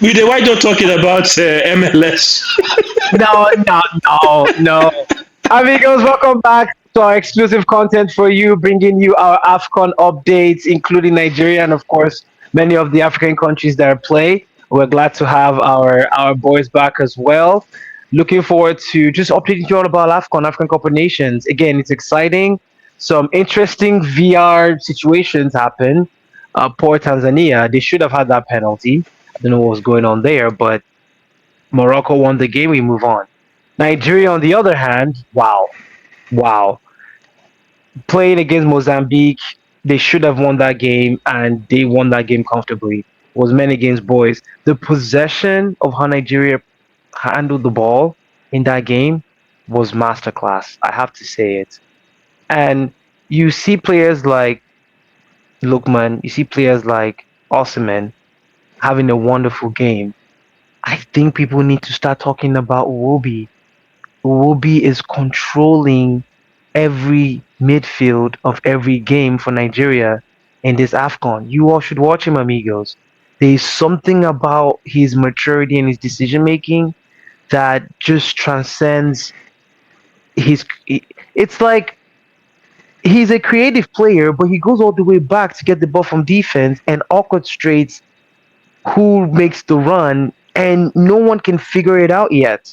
Why don't talking about MLS? No, no, no, no. Amigos, welcome back to our exclusive content for you, bringing you our AFCON updates, including Nigeria and, of course, many of the African countries that are play. We're glad to have our boys back as well. Looking forward to just updating you all about AFCON, African Cup of Nations. Again, it's exciting. Some interesting VR situations happen. Poor Tanzania, they should have had that penalty. I don't know what was going on there, but Morocco won the game. We move on. Nigeria, on the other hand, wow, wow, playing against Mozambique, they should have won that game, and they won that game comfortably. It was men against boys. The possession of how Nigeria handled the ball in that game was masterclass. I have to say it. And you see players like Lukman, you see players like Osimhen having a wonderful game. I think people need to start talking about Wobi. Iwobi is controlling every midfield of every game for Nigeria in this AFCON. You all should watch him, amigos. There is something about his maturity and his decision making that just transcends his. It's like he's a creative player, but he goes all the way back to get the ball from defense and orchestrates who makes the run, and no one can figure it out yet.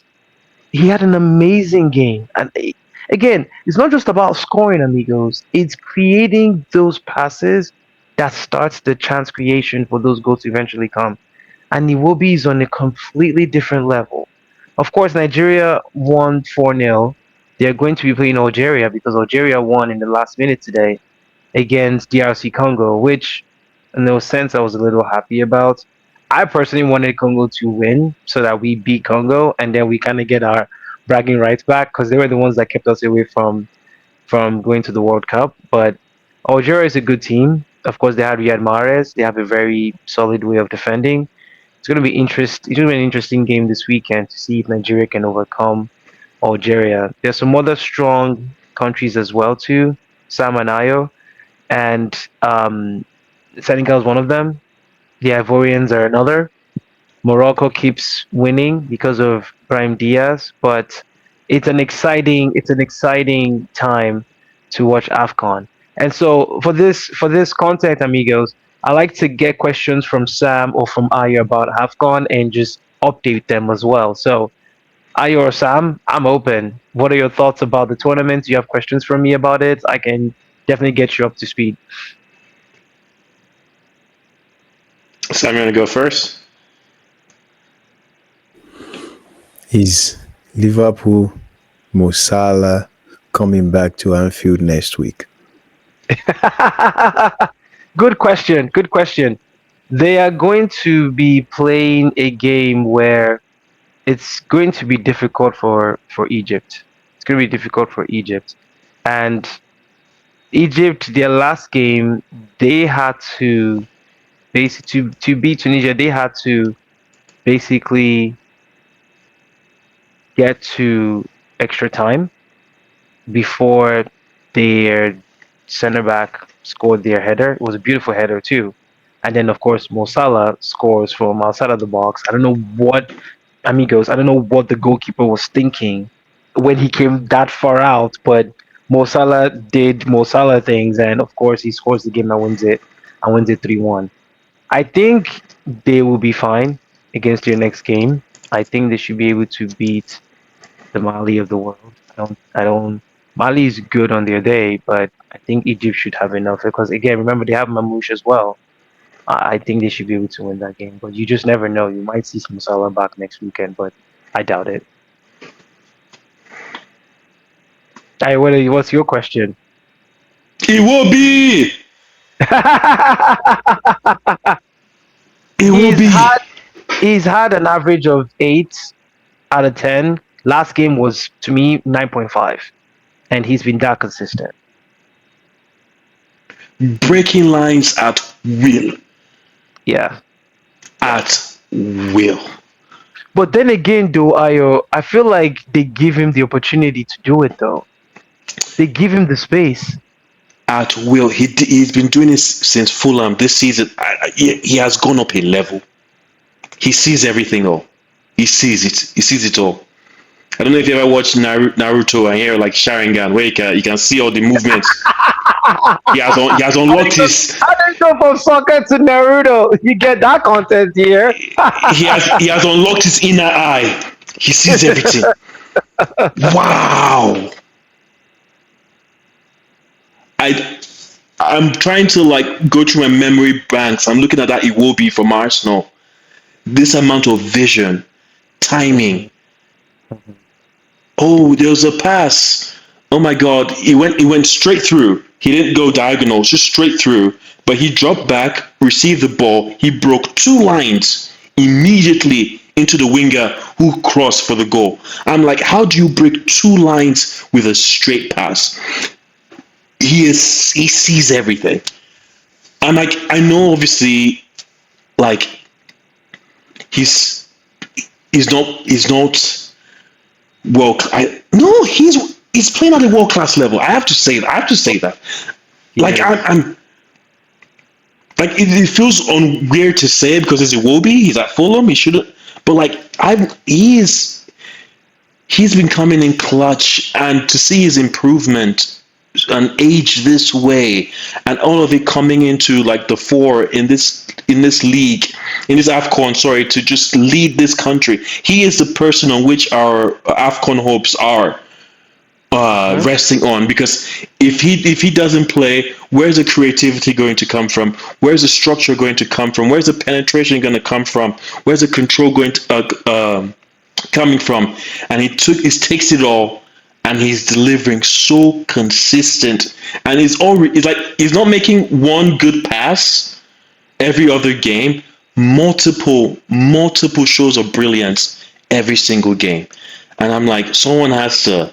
He had an amazing game. And again, it's not just about scoring, amigos. It's creating those passes that starts the chance creation for those goals to eventually come. And Iwobi is on a completely different level. Of course, Nigeria won 4-0. They're going to be playing Algeria because Algeria won in the last minute today against DRC Congo, which in no sense I was a little happy about. I personally wanted Congo to win so that we beat Congo and then we kind of get our bragging rights back because they were the ones that kept us away from going to the World Cup. But Algeria is a good team. Of course, they have Riyad Mahrez. They have a very solid way of defending. It's going to be It's going to be an interesting game this weekend to see if Nigeria can overcome Algeria. There's some other strong countries as well too. Sam and Ayo, and Senegal is one of them. The Ivorians are another. Morocco keeps winning because of Brahim Diaz, but it's an exciting time to watch AFCON. And so for this content, amigos, I like to get questions from Sam or from Ayo about AFCON and just update them as well. So Ayo or Sam, I'm open. What are your thoughts about the tournament? Do you have questions for me about it? I can definitely get you up to speed. So I'm gonna go first. Is Liverpool Mo Salah coming back to Anfield next week? Good question. Good question. They are going to be playing a game where it's going to be difficult for Egypt. It's going to be difficult for Egypt, and Egypt, their last game, they had to basically to beat Tunisia. They had to basically get to extra time before their center back scored their header. It was a beautiful header too. And then of course Mo Salah scores from outside of the box. I don't know what amigos, I don't know what the goalkeeper was thinking when he came that far out, but Mo Salah did Mo Salah things and of course he scores the game and wins it 3-1. I think they will be fine against their next game. I think they should be able to beat the Mali of the world. I don't. Mali is good on their day, but I think Egypt should have enough because again, remember they have Mamouche as well. I think they should be able to win that game, but you just never know. You might see some Salah back next weekend, but I doubt it. Hey, what's your question? It will be. It will he's be. had he's had an average of 8 out of 10. Last game was to me 9.5, and he's been that consistent. Breaking lines at will. Yeah. At will. But then again, though, I feel like they give him the opportunity to do it. Though they give him the space. At will. He's been doing this since Fulham this season. He has gone up a level. He sees everything all. He sees it. He sees it all. I don't know if you ever watched Naruto and here like Sharingan, where you can see all the movements. He has unlocked his How did you go from soccer to Naruto? You get that content here. he has unlocked his inner eye. He sees everything. Wow. I I'm trying to like go through my memory banks. I'm looking at that Iwobi from Arsenal. This amount of vision, timing. Mhm, mhm. Oh, there was a pass. Oh my God, he went straight through. He didn't go diagonal, just straight through. But he dropped back, received the ball. He broke two lines immediately into the winger who crossed for the goal. I'm like, how do you break two lines with a straight pass? He sees everything. I'm like, I know obviously, like he's he's not well. No, he's playing at a world class level. I have to say that. I have to say that. He Like is. I'm like it feels weird to say it because it's Iwobi. He's at Fulham. He shouldn't. But like he's been coming in clutch, and to see his improvement and age this way, and all of it coming into like the fore in this league, in this Afcon, sorry, to just lead this country. He is the person on which our Afcon hopes are Mhm. resting on, because if he doesn't play, where's the creativity going to come from? Where's the structure going to come from? Where's the penetration going to come from? Where's the control going to coming from? And he takes it all, and he's delivering so consistent, and it's like he's not making one good pass every other game, multiple shows of brilliance every single game. And I'm like, someone has to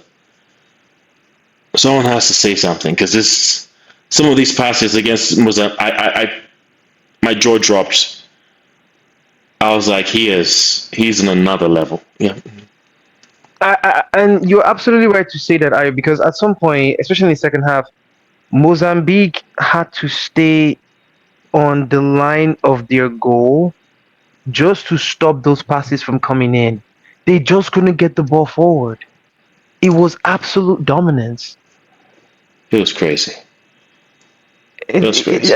say something, because this some of these passes against Mozambique, my jaw dropped. I was like, he's in another level. Yeah. And you're absolutely right to say that, I because at some point, especially in the second half, Mozambique had to stay on the line of their goal just to stop those passes from coming in. They just couldn't get the ball forward. It was absolute dominance. It was crazy. It It, was it, crazy.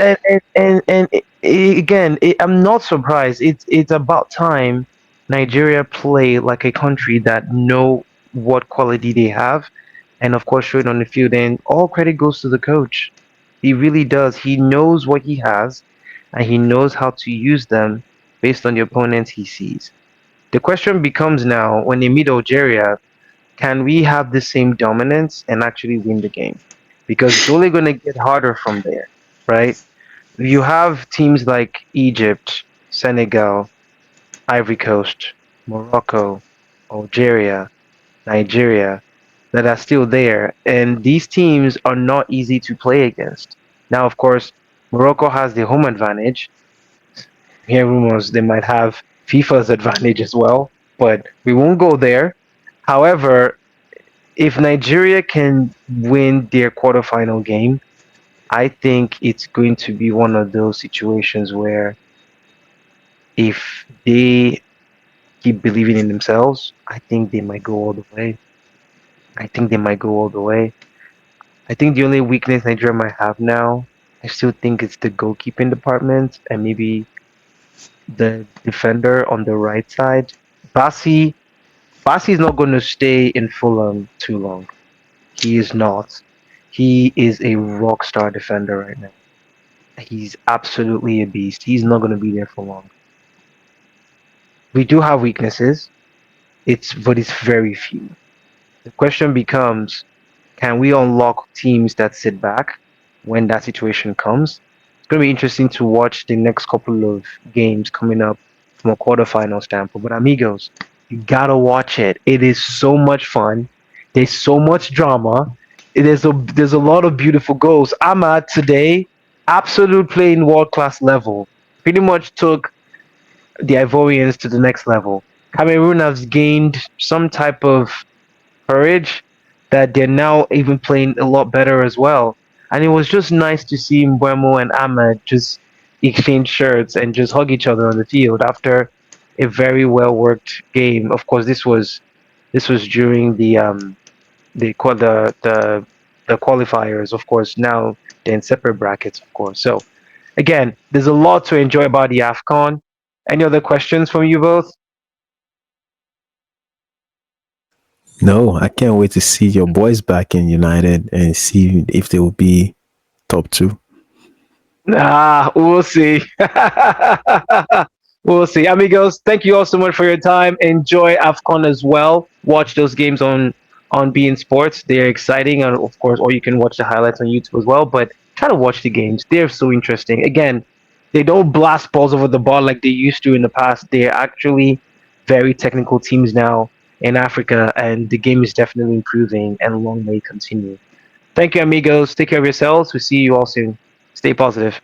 again, I'm not surprised. It's about time Nigeria play like a country that know what quality they have, and of course show it on the field. And all credit goes to the coach. He really does. He knows what he has, and he knows how to use them based on the opponents he sees. The question becomes now, when they meet Algeria, can we have the same dominance and actually win the game? Because it's only going to get harder from there, right? You have teams like Egypt, Senegal, Ivory Coast, Morocco, Algeria, Nigeria that are still there, and these teams are not easy to play against. Now, of course, Morocco has the home advantage. Here, rumors they might have FIFA's advantage as well, but we won't go there. However, if Nigeria can win their quarterfinal game, I think it's going to be one of those situations where if they keep believing in themselves, I think they might go all the way. I think they might go all the way. I think the only weakness Nigeria might have now, I still think it's the goalkeeping department and maybe the defender on the right side. Basi, Basi is not going to stay in Fulham too long. He is not. He is a rock star defender right now. He's absolutely a beast. He's not going to be there for long. We do have weaknesses. But it's very few. The question becomes, can we unlock teams that sit back when that situation comes? It's going to be interesting to watch the next couple of games coming up from a quarterfinal standpoint. But amigos, you gotta watch it. It is so much fun. There's so much drama. There's a lot of beautiful goals. Ahmad today, absolute playing world class level. Pretty much took the Ivorians to the next level. Cameroon has gained some type of courage that they're now even playing a lot better as well. And it was just nice to see Mbeumo and Ahmed just exchange shirts and just hug each other on the field after. a very well worked game. Of course, this was during the qualifiers. Of course, now they're in separate brackets. Of course, so again, there's a lot to enjoy about the Afcon. Any other questions from you both? No, I can't wait to see your boys back in United and see if they will be top two. We'll see. We'll see. Amigos, thank you all so much for your time. Enjoy AFCON as well. Watch those games on beIN Sports. They're exciting, and of course, or you can watch the highlights on YouTube as well. But try to watch the games. They're so interesting. Again, they don't blast balls over the ball like they used to in the past. They're actually very technical teams now in Africa, and the game is definitely improving, and long may it continue. Thank you, amigos. Take care of yourselves. We'll see you all soon. Stay positive.